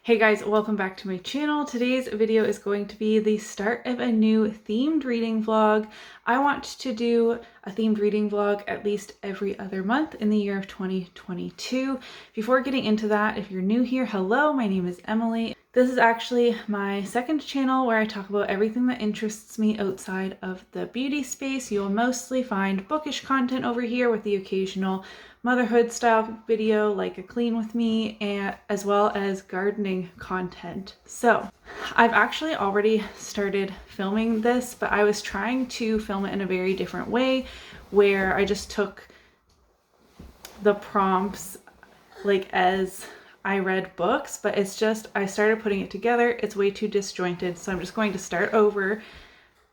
Hey guys, welcome back to my channel. Today's video is going to be the start of a new themed reading vlog. I want to do a themed reading vlog at least every other month in the year of 2022. Before getting into that, if you're new here, hello, my name is Emily. This is actually my second channel where I talk about everything that interests me outside of the beauty space. You'll mostly find bookish content over here with the occasional motherhood style video like a clean with me, and as well as gardening content. So I've actually already started filming this, but I was trying to film it in a very different way where I just took the prompts like as I read books, but it's just I started putting it together. It's way too disjointed, so I'm just going to start over,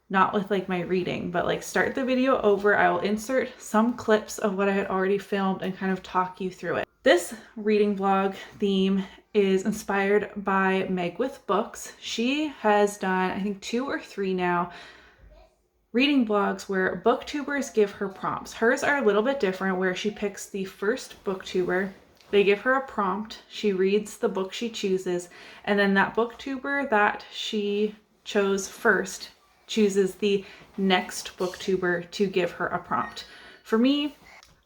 not with like my reading, but like start the video over. I will insert some clips of what I had already filmed and kind of talk you through it. This reading vlog theme is inspired by Meg with Books. She has done, I think 2 or 3 now, reading vlogs where booktubers give her prompts. Hers are a little bit different where she picks the first booktuber. They give her a prompt. She reads the book she chooses, and then that booktuber that she chose first chooses the next booktuber to give her a prompt. For me,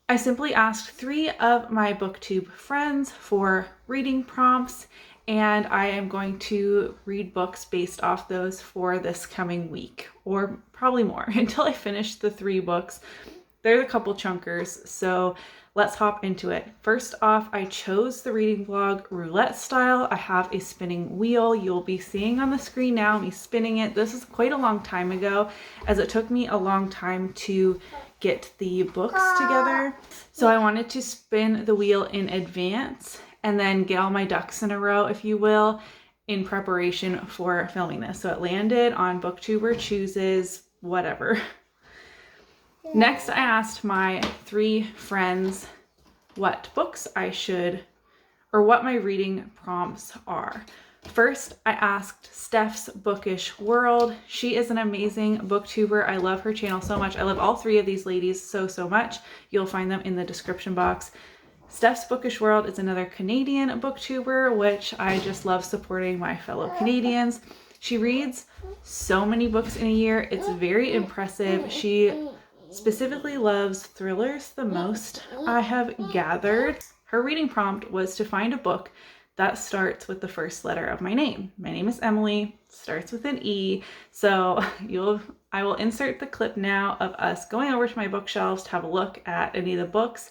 I simply asked 3 of my BookTube friends for reading prompts, and I am going to read books based off those for this coming week, or probably more, until I finish the 3 books. There's a couple chunkers, so let's hop into it. First off, I chose the reading vlog roulette style. I have a spinning wheel. You'll be seeing on the screen now me spinning it. This is quite a long time ago, as it took me a long time to get the books together. So I wanted to spin the wheel in advance and then get all my ducks in a row, if you will, in preparation for filming this. So it landed on Booktuber chooses whatever. Next, I asked my 3 friends what books I should, or what my reading prompts are. First, I asked Steph's Bookish World. She is an amazing booktuber. I love her channel so much. I love all 3 of these ladies so much. You'll find them in the description box. Steph's Bookish World is another Canadian booktuber, which I just love supporting my fellow Canadians. She reads so many books in a year. It's very impressive. She specifically loves thrillers the most, I have gathered. Her reading prompt was to find a book that starts with the first letter of my name. My name is Emily, starts with an E. So I will insert the clip now of us going over to my bookshelves to have a look at any of the books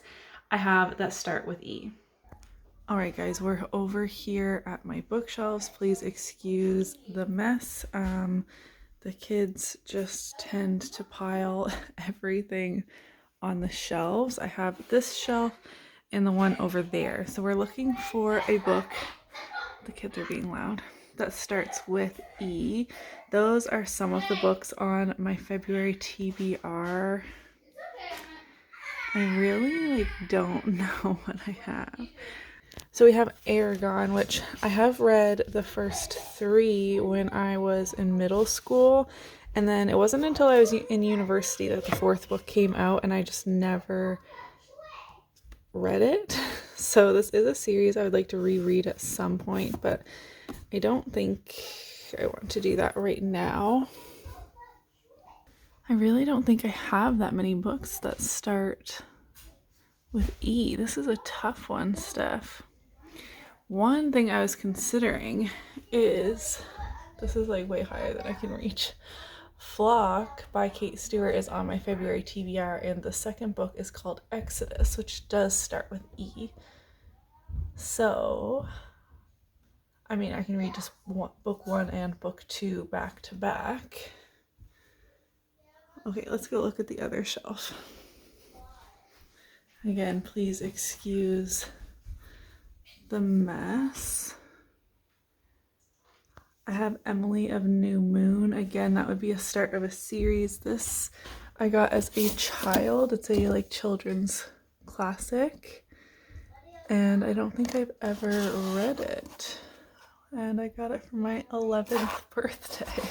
I have that start with E. All right, guys, we're over here at my bookshelves. Please excuse the mess. The kids just tend to pile everything on the shelves. I have this shelf and the one over there. So we're looking for a book, the kids are being loud, that starts with E. Those are some of the books on my February TBR. I really don't know what I have. So we have Aragon, which I have read the first 3 when I was in middle school, and then it wasn't until I was in university that the 4th book came out, and I just never read it. So this is a series I would like to reread at some point, but I don't think I want to do that right now. I really don't think I have that many books that start with E. This is a tough one, Steph. One thing I was considering is, this is like way higher than I can reach. Flock by Kate Stewart is on my February TBR, and the second book is called Exodus, which does start with E. So, I mean, I can read just book 1 and book 2 back to back. Okay, let's go look at the other shelf. Again, please excuse the mess. I have Emily of New Moon. Again, that would be a start of a series. This I got as a child. It's a like children's classic, and I don't think I've ever read it. And I got it for my 11th birthday.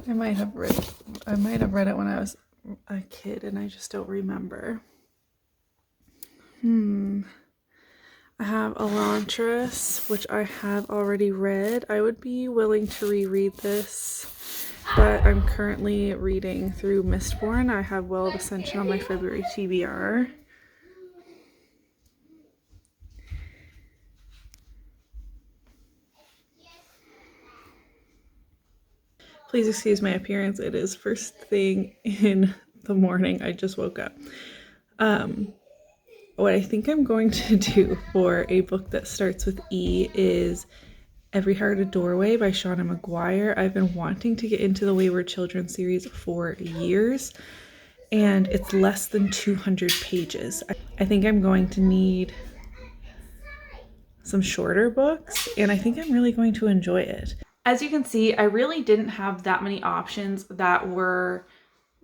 I might have read it when I was a kid and I just don't remember. I have Elantris, which I have already read. I would be willing to reread this, but I'm currently reading through Mistborn. I have Well of Ascension on my February TBR. Please excuse my appearance. It is first thing in the morning. I just woke up. What I think I'm going to do for a book that starts with E is Every Heart a Doorway by Shauna McGuire. I've been wanting to get into the Wayward Children series for years, and it's less than 200 pages. I think I'm going to need some shorter books, and I think I'm really going to enjoy it. As you can see, I really didn't have that many options that were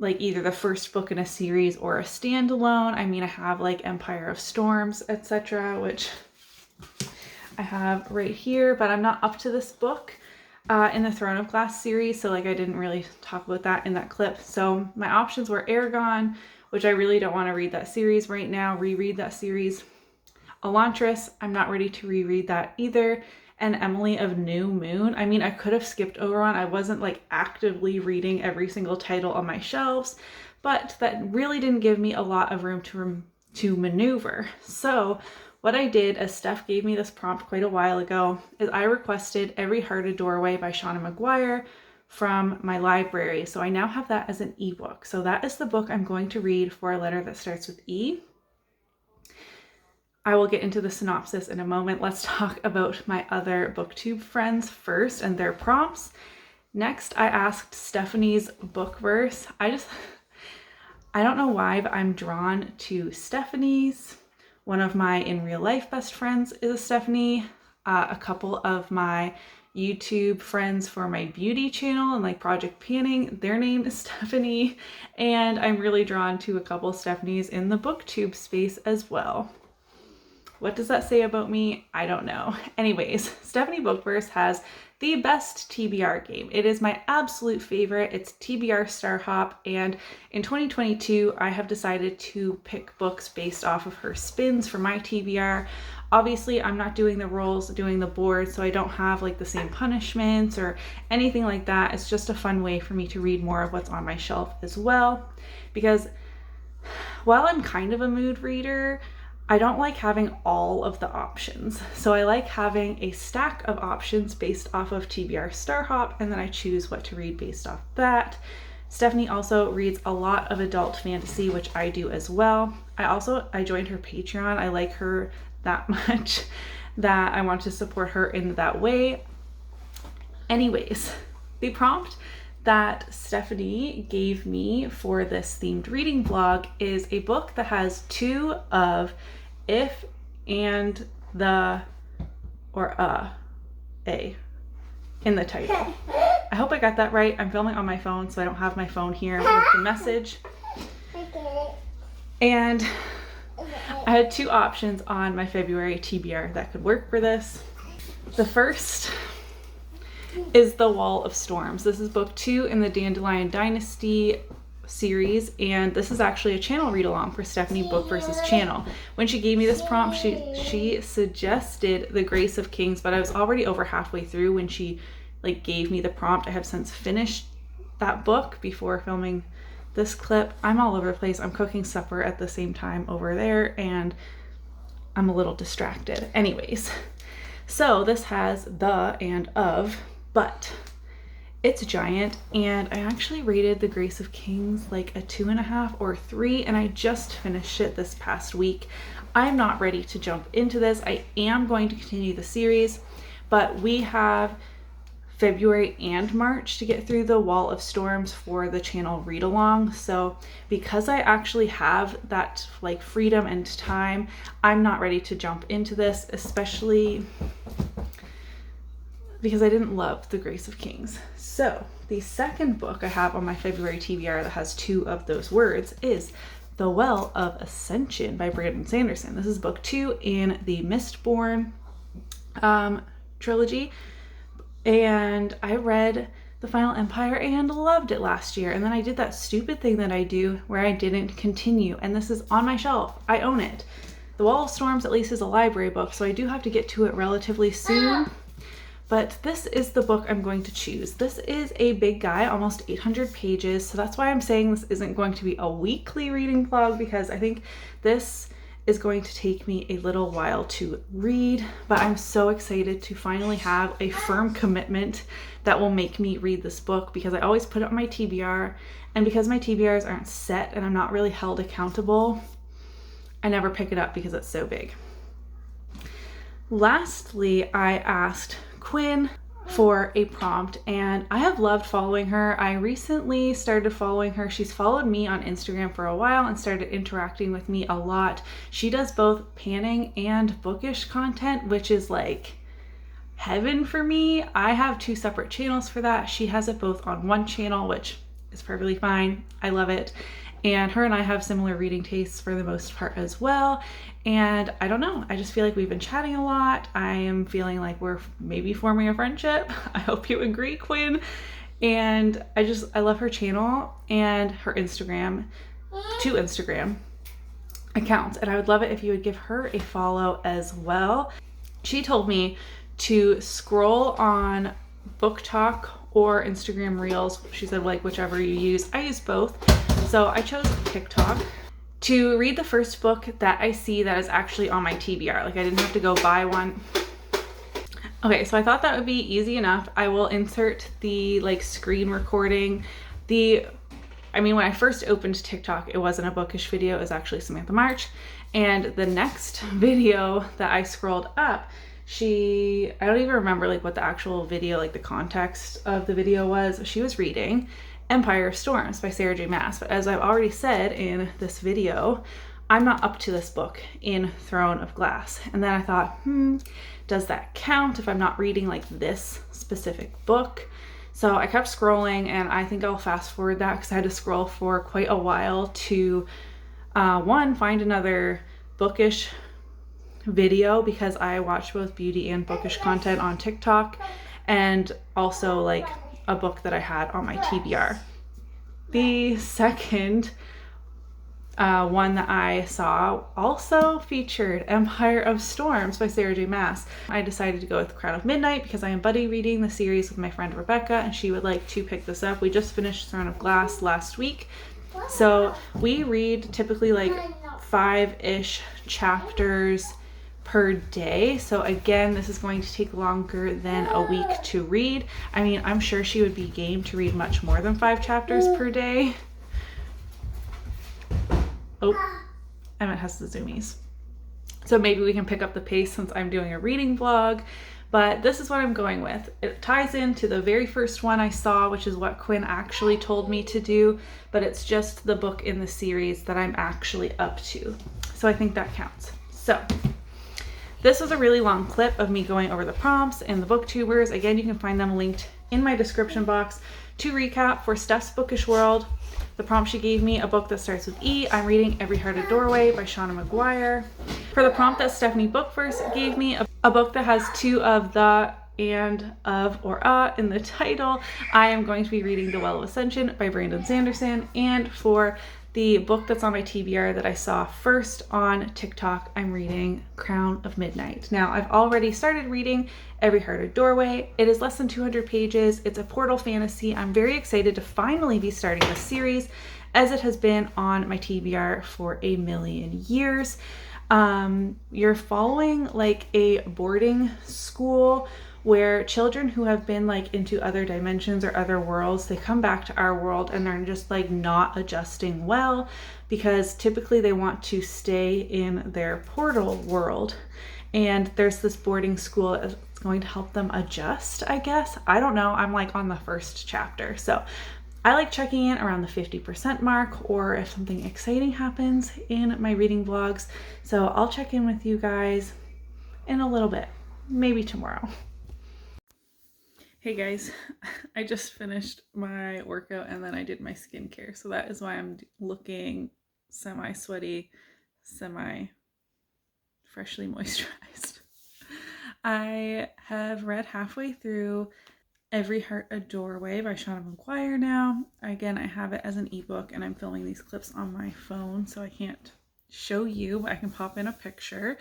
like either the first book in a series or a standalone. I mean, I have like Empire of Storms, etc., which I have right here, but I'm not up to this book in the Throne of Glass series, so like I didn't really talk about that in that clip. So my options were Aragon, which I really don't want to read that series right now, reread that series. Elantris, I'm not ready to reread that either. And Emily of New Moon. I mean, I could have skipped over on. I wasn't like actively reading every single title on my shelves, but that really didn't give me a lot of room to maneuver. So what I did, as Steph gave me this prompt quite a while ago, is I requested Every Heart a Doorway by Shauna McGuire from my library. So I now have that as an ebook. So that is the book I'm going to read for A Letter That Starts with E. I will get into the synopsis in a moment. Let's talk about my other BookTube friends first and their prompts. Next, I asked Stephanie's BookVerse. I don't know why, but I'm drawn to Stephanie's. One of my in real life best friends is a Stephanie. A couple of my YouTube friends for my beauty channel and like Project Panning, their name is Stephanie. And I'm really drawn to a couple Stephanies in the BookTube space as well. What does that say about me? I don't know. Anyways, Stephanie BookVerse has the best TBR game. It is my absolute favorite. It's TBR Star Hop, and in 2022, I have decided to pick books based off of her spins for my TBR. Obviously, I'm not doing the rolls, doing the board, so I don't have like the same punishments or anything like that. It's just a fun way for me to read more of what's on my shelf as well, because while I'm kind of a mood reader, I don't like having all of the options. So I like having a stack of options based off of TBR Star Hop, and then I choose what to read based off that. Stephanie also reads a lot of adult fantasy, which I do as well. I joined her Patreon. I like her that much that I want to support her in that way. Anyways, the prompt that Stephanie gave me for this themed reading vlog is a book that has two of if and the or a in the title. I hope I got that right. I'm filming on my phone, so I don't have my phone here with the message. And I had two options on my February TBR that could work for this. The first is The Wall of Storms. This is book 2 in the Dandelion Dynasty series, and this is actually a channel read along for Stephanie BookVerse's channel. When she gave me this prompt, she suggested The Grace of Kings, but I was already over halfway through when she like gave me the prompt. I have since finished that book before filming this clip. I'm all over the place. I'm cooking supper at the same time over there, and I'm a little distracted. Anyways, so this has the and of, but it's giant, and I actually rated The Grace of Kings like a 2.5 or 3, and I just finished it this past week. I'm not ready to jump into this. I am going to continue the series, but we have February and March to get through The Wall of Storms for the channel read along. So because I actually have that like freedom and time, I'm not ready to jump into this, especially because I didn't love The Grace of Kings. So the second book I have on my February TBR that has two of those words is The Well of Ascension by Brandon Sanderson. This is book 2 in the Mistborn trilogy. And I read The Final Empire and loved it last year. And then I did that stupid thing that I do where I didn't continue. And this is on my shelf. I own it. The Wall of Storms at least is a library book, so I do have to get to it relatively soon. But this is the book I'm going to choose. This is a big guy, almost 800 pages. So that's why I'm saying this isn't going to be a weekly reading vlog, because I think this is going to take me a little while to read. But I'm so excited to finally have a firm commitment that will make me read this book, because I always put it on my TBR. And because my TBRs aren't set and I'm not really held accountable, I never pick it up because it's so big. Lastly, I asked Quinn for a prompt, and I have loved following her. I recently started following her. She's followed me on Instagram for a while and started interacting with me a lot. She does both panning and bookish content, which is like heaven for me. I have 2 separate channels for that. She has it both on one channel, which is perfectly fine. I love it. And her and I have similar reading tastes for the most part as well. And I don't know, I just feel like we've been chatting a lot. I am feeling like we're maybe forming a friendship. I hope you agree, Quinn. And I love her channel and her Instagram, 2 Instagram accounts. And I would love it if you would give her a follow as well. She told me to scroll on Book Talk or Instagram Reels. She said, like, whichever you use. I use both. So I chose TikTok to read the first book that I see that is actually on my TBR. Like, I didn't have to go buy one. Okay, so I thought that would be easy enough. I will insert the like screen recording. When I first opened TikTok, it wasn't a bookish video, it was actually Samantha March. And the next video that I scrolled up, I don't even remember like what the actual video, like the context of the video was. She was reading Empire of Storms by Sarah J. Maas. But as I've already said in this video, I'm not up to this book in Throne of Glass. And then I thought, does that count if I'm not reading like this specific book? So I kept scrolling, and I think I'll fast forward that because I had to scroll for quite a while to one, find another bookish video, because I watch both beauty and bookish content on TikTok, and also like a book that I had on my TBR. The second one that I saw also featured Empire of Storms by Sarah J. Maas. I decided to go with Crown of Midnight because I am buddy reading the series with my friend Rebecca, and she would like to pick this up. We just finished Throne of Glass last week. So we read typically like 5-ish chapters per day. So again, this is going to take longer than a week to read. I mean, I'm sure she would be game to read much more than 5 chapters per day. Oh, Emmett has the zoomies. So maybe we can pick up the pace since I'm doing a reading vlog, but this is what I'm going with. It ties into the very first one I saw, which is what Quinn actually told me to do, but it's just the book in the series that I'm actually up to. So I think that counts. So this was a really long clip of me going over the prompts and the BookTubers. Again, you can find them linked in my description box. To recap, for Steph's Bookish World, the prompt she gave me, a book that starts with E. I'm reading Every Hearted Doorway by Shauna McGuire. For the prompt that Stephanie BookTuber's gave me, a book that has 2 of the and of or in the title, I am going to be reading The Well of Ascension by Brandon Sanderson. And for the book that's on my TBR that I saw first on TikTok, I'm reading Crown of Midnight. Now, I've already started reading Every Hearted Doorway. It is less than 200 pages. It's a portal fantasy. I'm very excited to finally be starting this series, as it has been on my TBR for a million years. You're following like a boarding school where children who have been like into other dimensions or other worlds, they come back to our world and they're just like not adjusting well, because typically they want to stay in their portal world. And there's this boarding school that's going to help them adjust, I guess. I don't know. I'm like on the first chapter. So I like checking in around the 50% mark, or if something exciting happens in my reading vlogs. So I'll check in with you guys in a little bit, maybe tomorrow. Hey guys, I just finished my workout and then I did my skincare. So that is why I'm looking semi-sweaty, semi-freshly moisturized. I have read halfway through Every Heart a Doorway by Shauna McGuire now. Again, I have it as an ebook and I'm filming these clips on my phone, so I can't show you, but I can pop in a picture.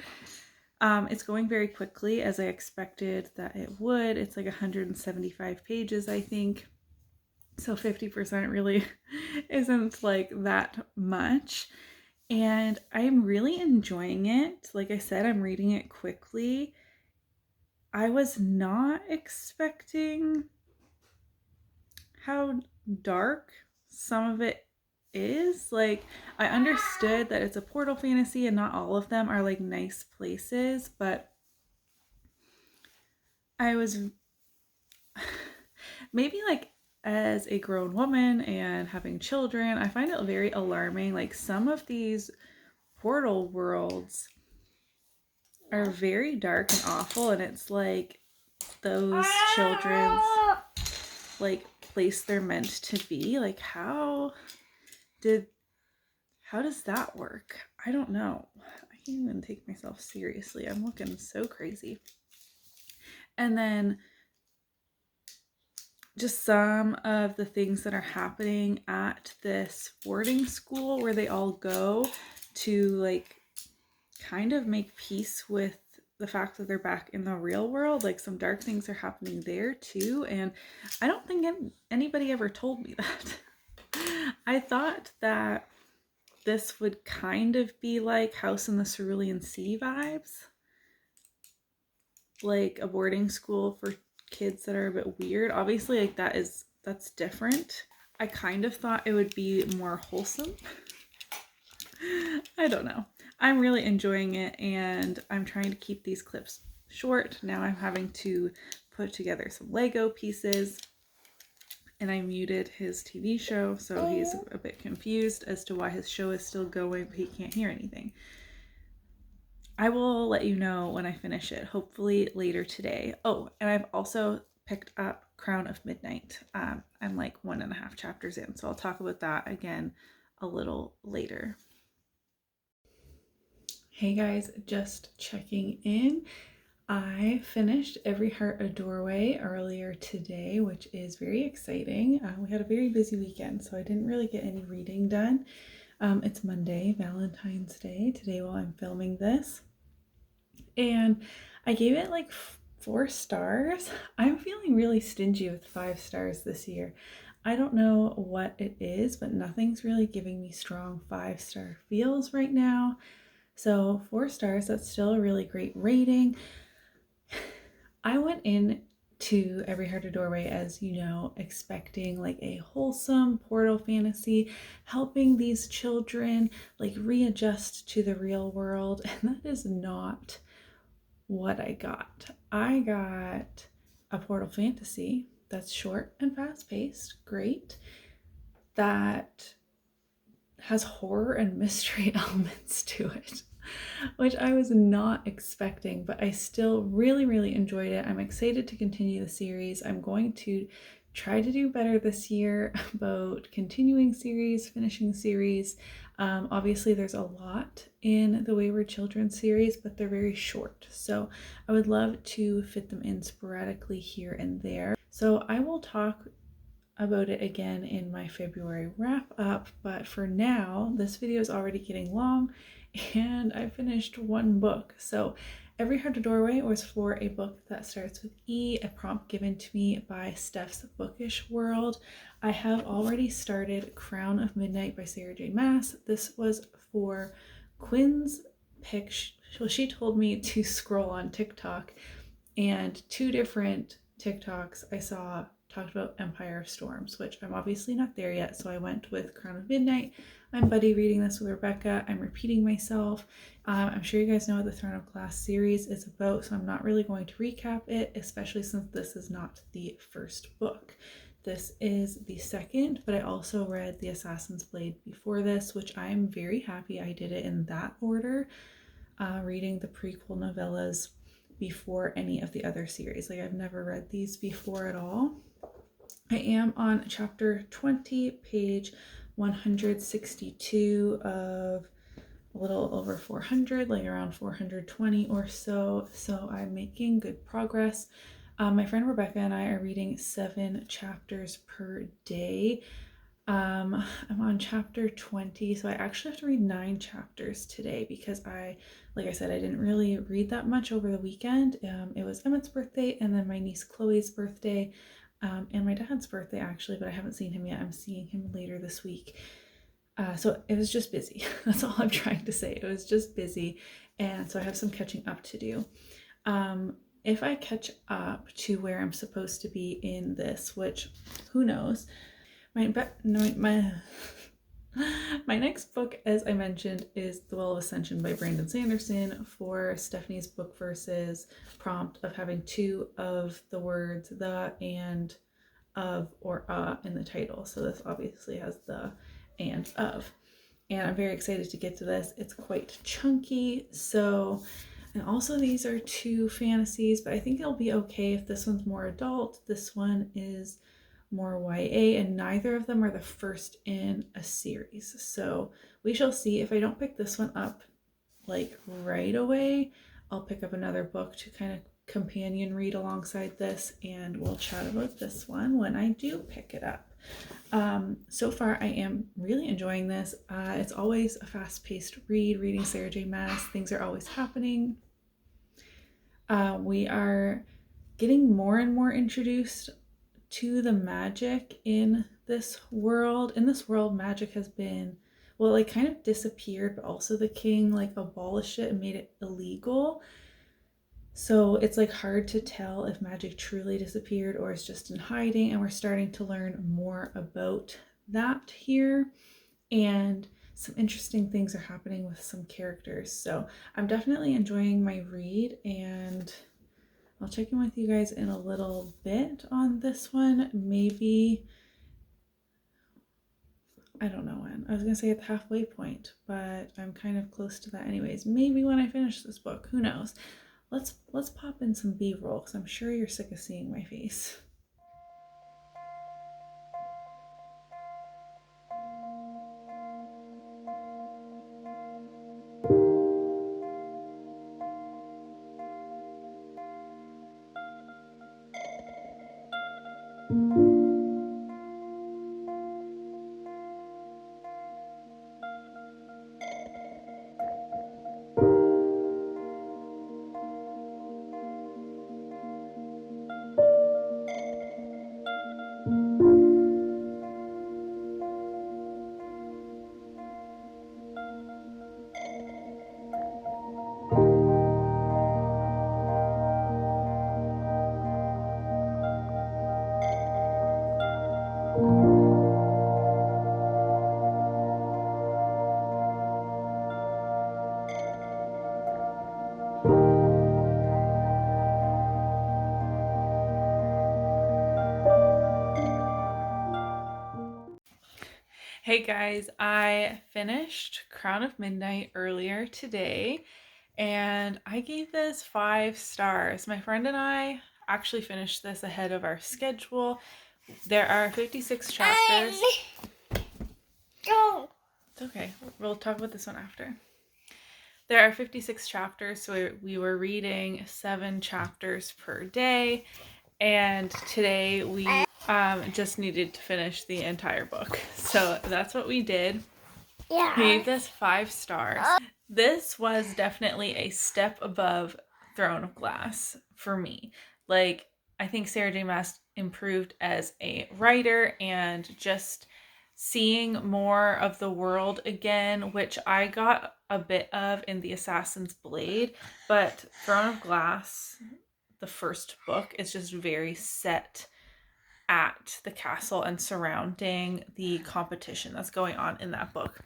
It's going very quickly, as I expected that it would. It's like 175 pages, I think. So 50% really isn't like that much. And I'm really enjoying it. Like I said, I'm reading it quickly. I was not expecting how dark some of it is. Like, I understood that it's a portal fantasy and not all of them are like nice places, but I was maybe like as a grown woman and having children, I find it very alarming. Like, some of these portal worlds are very dark and awful, and it's like those children's like place they're meant to be. Like, how does that work? I don't know. I can't even take myself seriously. I'm looking so crazy. And then just some of the things that are happening at this boarding school where they all go to like kind of make peace with the fact that they're back in the real world. Like, some dark things are happening there too, and I don't think anybody ever told me that. I thought that this would kind of be like House in the Cerulean Sea vibes, like a boarding school for kids that are a bit weird. Obviously, like, that's different. I kind of thought it would be more wholesome. I don't know. I'm really enjoying it, and I'm trying to keep these clips short. Now I'm having to put together some Lego pieces, and I muted his TV show, so he's a bit confused as to why his show is still going, but he can't hear anything. I will let you know when I finish it, hopefully later today. Oh, and I've also picked up Crown of Midnight. I'm like 1.5 chapters in, so I'll talk about that again a little later. Hey guys, just checking in. I finished Every Heart a Doorway earlier today, which is very exciting. We had a very busy weekend, so I didn't really get any reading done. It's Monday, Valentine's Day, today while I'm filming this. And I gave it like 4 stars. I'm feeling really stingy with 5 stars this year. I don't know what it is, but nothing's really giving me strong 5-star feels right now. So 4 stars, that's still a really great rating. I went in to Every Heart a Doorway, as you know, expecting like a wholesome portal fantasy, helping these children like readjust to the real world, and that is not what I got. I got a portal fantasy that's short and fast-paced, great, that has horror and mystery elements to it, which I was not expecting, but I still really, really enjoyed it. I'm excited to continue the series. I'm going to try to do better this year about continuing series, finishing series. Obviously, there's a lot in the Wayward Children series, but they're very short. So I would love to fit them in sporadically here and there. So I will talk about it again in my February wrap up, but for now, this video is already getting long and I finished 1 book. So Every Heart a Doorway was for a book that starts with E, a prompt given to me by Steph's Bookish World. I have already started Crown of Midnight by Sarah J. Maas. This was for Quinn's pick. Well, she told me to scroll on TikTok, and 2 different TikToks I saw talked about Empire of Storms, which I'm obviously not there yet, so I went with Crown of Midnight. I'm buddy reading this with Rebecca. I'm repeating myself. I'm sure you guys know what the Throne of Glass series is about, so I'm not really going to recap it, especially since this is not the first book. This is the second, but I also read The Assassin's Blade before this, which I'm very happy I did it in that order, reading the prequel novellas before any of the other series. Like, I've never read these before at all. I am on chapter 20, page 162 of a little over 400, like around 420 or so. So I'm making good progress. My friend Rebecca and I are reading 7 chapters per day. I'm on chapter 20, so I actually have to read 9 chapters today because like I said, I didn't really read that much over the weekend. It was Emmett's birthday and then my niece Chloe's birthday, and my dad's birthday actually, but I haven't seen him yet. I'm seeing him later this week. So it was just busy. That's all I'm trying to say. It was just busy, and so I have some catching up to do. If I catch up to where I'm supposed to be in this, which who knows, my next book, as I mentioned, is The Well of Ascension by Brandon Sanderson for Stephanie's book versus prompt of having 2 of the words the and of or in the title. So this obviously has the and of. And I'm very excited to get to this. It's quite chunky. So, and also these are 2 fantasies, but I think it'll be okay if this one's more adult. This one is more YA, and neither of them are the first in a series. So we shall see. If I don't pick this one up like right away, I'll pick up another book to kind of companion read alongside this, and we'll chat about this one when I do pick it up. So far I am really enjoying this. It's always a fast-paced reading Sarah J. Maas. Things are always happening. We are getting more and more introduced to the magic in this world. In this world, magic has been, well, like kind of disappeared, but also the king like abolished it and made it illegal. So it's like hard to tell if magic truly disappeared or is just in hiding, and we're starting to learn more about that here. And some interesting things are happening with some characters. So I'm definitely enjoying my read, and I'll check in with you guys in a little bit on this one. Maybe, I don't know when. I was gonna say at the halfway point, but I'm kind of close to that anyways. Maybe when I finish this book, who knows? Let's pop in some B-roll because I'm sure you're sick of seeing my face. Hey guys, I finished Crown of Midnight earlier today, and I gave this 5 stars. My friend and I actually finished this ahead of our schedule. There are 56 chapters. It's okay. We'll talk about this one after. There are 56 chapters, so we were reading 7 chapters per day, and today we just needed to finish the entire book. So that's what we did. Yeah. We gave this 5 stars. This was definitely a step above Throne of Glass for me. Like, I think Sarah J. Maas improved as a writer, and just seeing more of the world again, which I got a bit of in The Assassin's Blade, but Throne of Glass, the first book, is just very set at the castle and surrounding the competition that's going on in that book.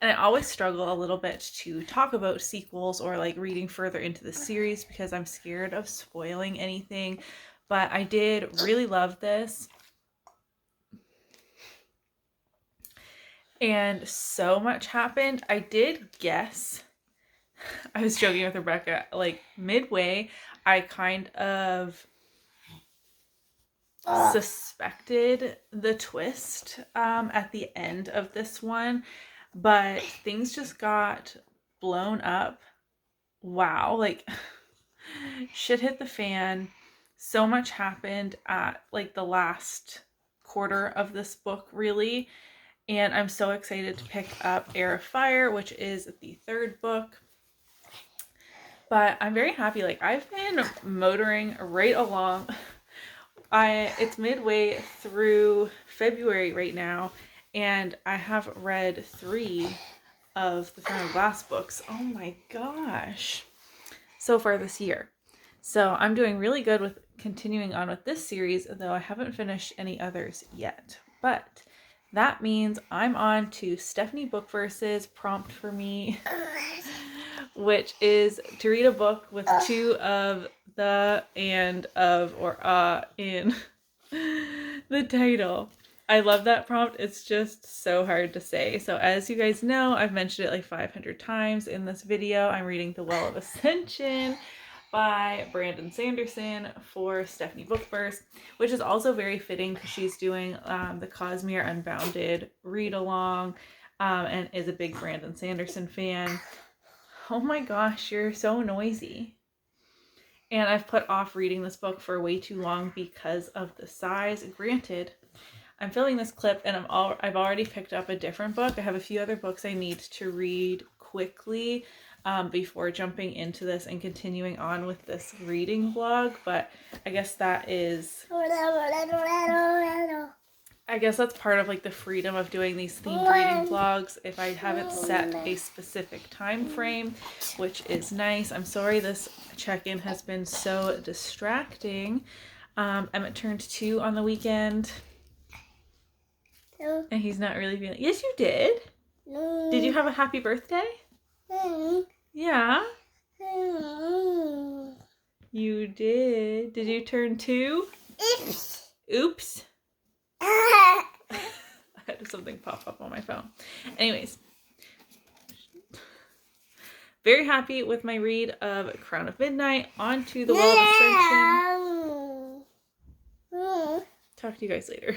And I always struggle a little bit to talk about sequels or like reading further into the series because I'm scared of spoiling anything. But I did really love this. And so much happened. I did guess, I was joking with Rebecca, like midway, I kind of suspected the twist at the end of this one, but things just got blown up. Wow, like shit hit the fan. So much happened at like the last quarter of this book, really, And I'm so excited to pick up Heir of Fire, which is the third book. But I'm very happy. Like, I've been motoring right along. It's midway through February right now, and I have read 3 of the Throne of Glass books. Oh my gosh. So far this year. So I'm doing really good with continuing on with this series, though I haven't finished any others yet. But that means I'm on to Stephanie BookTuber's prompt for me, which is to read a book with 2 of the and of or in the title. I love that prompt. It's just so hard to say. So as you guys know, I've mentioned it like 500 times in this video. I'm reading The Well of Ascension by Brandon Sanderson for Stephanie BookTuber's, which is also very fitting because she's doing the Cosmere Unbounded read-along and is a big Brandon Sanderson fan. Oh my gosh, you're so noisy. And I've put off reading this book for way too long because of the size. Granted, I'm filming this clip and I've already picked up a different book. I have a few other books I need to read quickly before jumping into this and continuing on with this reading vlog. But I guess that is... I guess that's part of like the freedom of doing these themed reading vlogs if I haven't set a specific time frame, which is nice. I'm sorry this check-in has been so distracting. Emmett turned 2 on the weekend. No. And he's not really feeling... Yes, you did. No. Did you have a happy birthday? No. Yeah. No. You did. Did you turn 2? Oops. Oops. I had something pop up on my phone. Anyways. Very happy with my read of Crown of Midnight. On to The Well of Ascension. Talk to you guys later.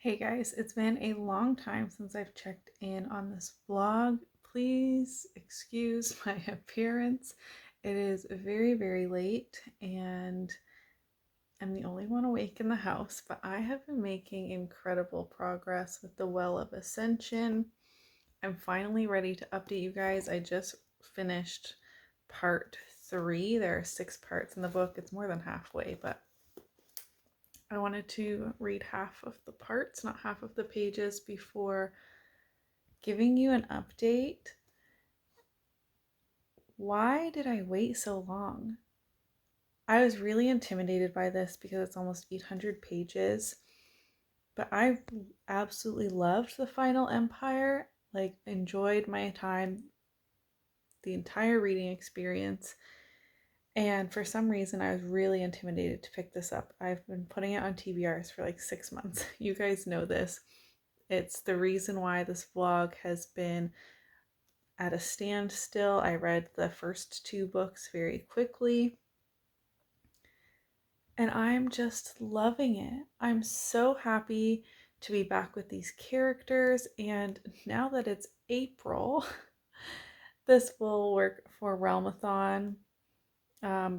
Hey guys, it's been a long time since I've checked in on this vlog. Please excuse my appearance. It is very, very late and I'm the only one awake in the house, but I have been making incredible progress with The Well of Ascension. I'm finally ready to update you guys. I just finished part 3. There are 6 parts in the book. It's more than halfway, but I wanted to read half of the parts, not half of the pages, before giving you an update. Why did I wait so long? I was really intimidated by this because it's almost 800 pages, but I absolutely loved the final Empire, like enjoyed my time, the entire reading experience. And for some reason, I was really intimidated to pick this up. I've been putting it on TBRs for like 6 months. You guys know this. It's the reason why this vlog has been at a standstill. I read the first 2 books very quickly. And I'm just loving it. I'm so happy to be back with these characters. And now that it's April, this will work for Realmathon.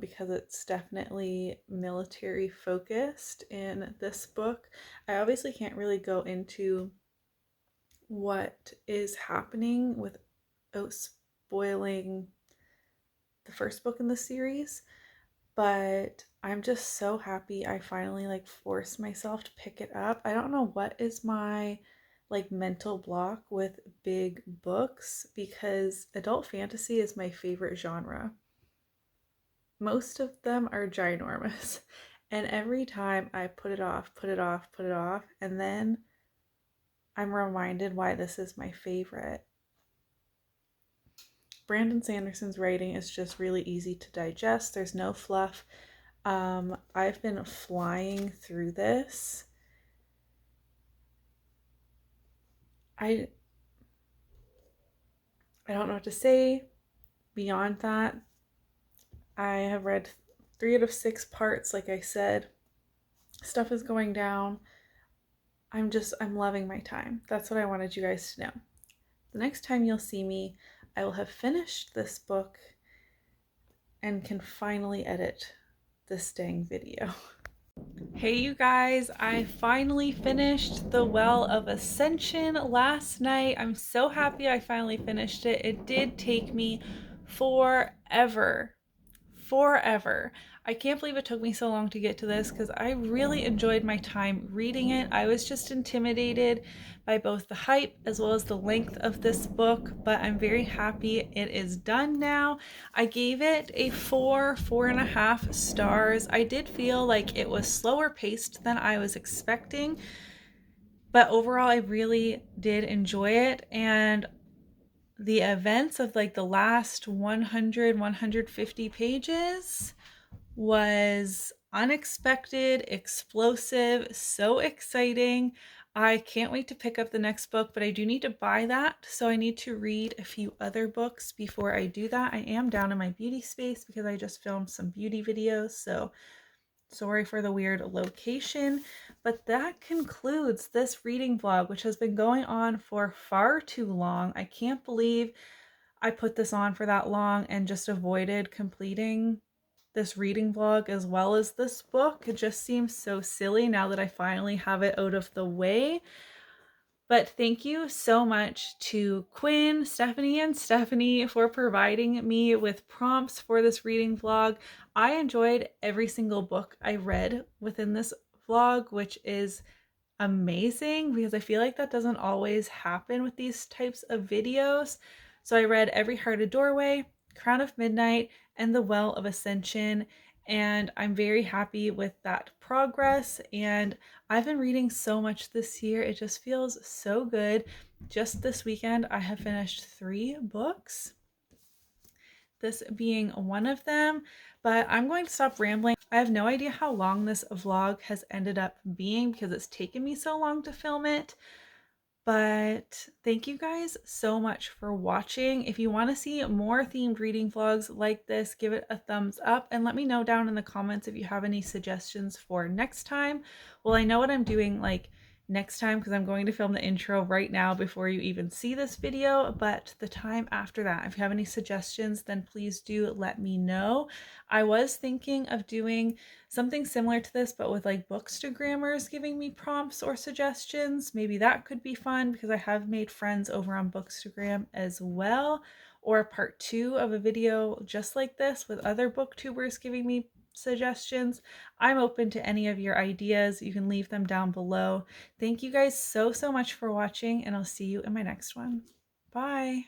Because it's definitely military focused in this book. I obviously can't really go into what is happening without spoiling the first book in the series, but I'm just so happy I finally like forced myself to pick it up. I don't know what is my like mental block with big books because adult fantasy is my favorite genre. most of them are ginormous. And every time I put it off, and then I'm reminded why this is my favorite. Brandon Sanderson's writing is just really easy to digest. There's no fluff. I've been flying through this. I don't know what to say beyond that. I have read 3 out of 6 parts, like I said. Stuff is going down. I'm loving my time. That's what I wanted you guys to know. The next time you'll see me, I will have finished this book and can finally edit this dang video. Hey you guys, I finally finished The Well of Ascension last night. I'm so happy I finally finished it. It did take me forever. I can't believe it took me so long to get to this because I really enjoyed my time reading it. I was just intimidated by both the hype as well as the length of this book, but I'm very happy it is done now. I gave it a 4.5 stars. I did feel like it was slower paced than I was expecting, but overall I really did enjoy it. And the events of like the last 150 pages was unexpected, explosive, so exciting. I can't wait to pick up the next book, but I do need to buy that, so I need to read a few other books before I do that. I am down in my beauty space because I just filmed some beauty videos, so sorry for the weird location. But that concludes this reading vlog, which has been going on for far too long. I can't believe I put this on for that long and just avoided completing this reading vlog as well as this book. It just seems so silly now that I finally have it out of the way. But thank you so much to Quinn, Stephanie, and Stephanie for providing me with prompts for this reading vlog. I enjoyed every single book I read within this vlog, which is amazing because I feel like that doesn't always happen with these types of videos. So I read Every Hearted Doorway, Crown of Midnight, and The Well of Ascension, and I'm very happy with that progress. And I've been reading so much this year. It just feels so good. Just this weekend, I have finished 3 books, this being one of them, but I'm going to stop rambling. I have no idea how long this vlog has ended up being because it's taken me so long to film it. But thank you guys so much for watching. If you want to see more themed reading vlogs like this, give it a thumbs up and let me know down in the comments if you have any suggestions for next time. Well, I know what I'm doing like next time because I'm going to film the intro right now before you even see this video, but the time after that, if you have any suggestions, then please do let me know. I was thinking of doing something similar to this, but with like Bookstagrammers giving me prompts or suggestions. Maybe that could be fun because I have made friends over on Bookstagram as well, or part 2 of a video just like this with other booktubers giving me suggestions. I'm open to any of your ideas. You can leave them down below. Thank you guys so much for watching, and I'll see you in my next one. Bye.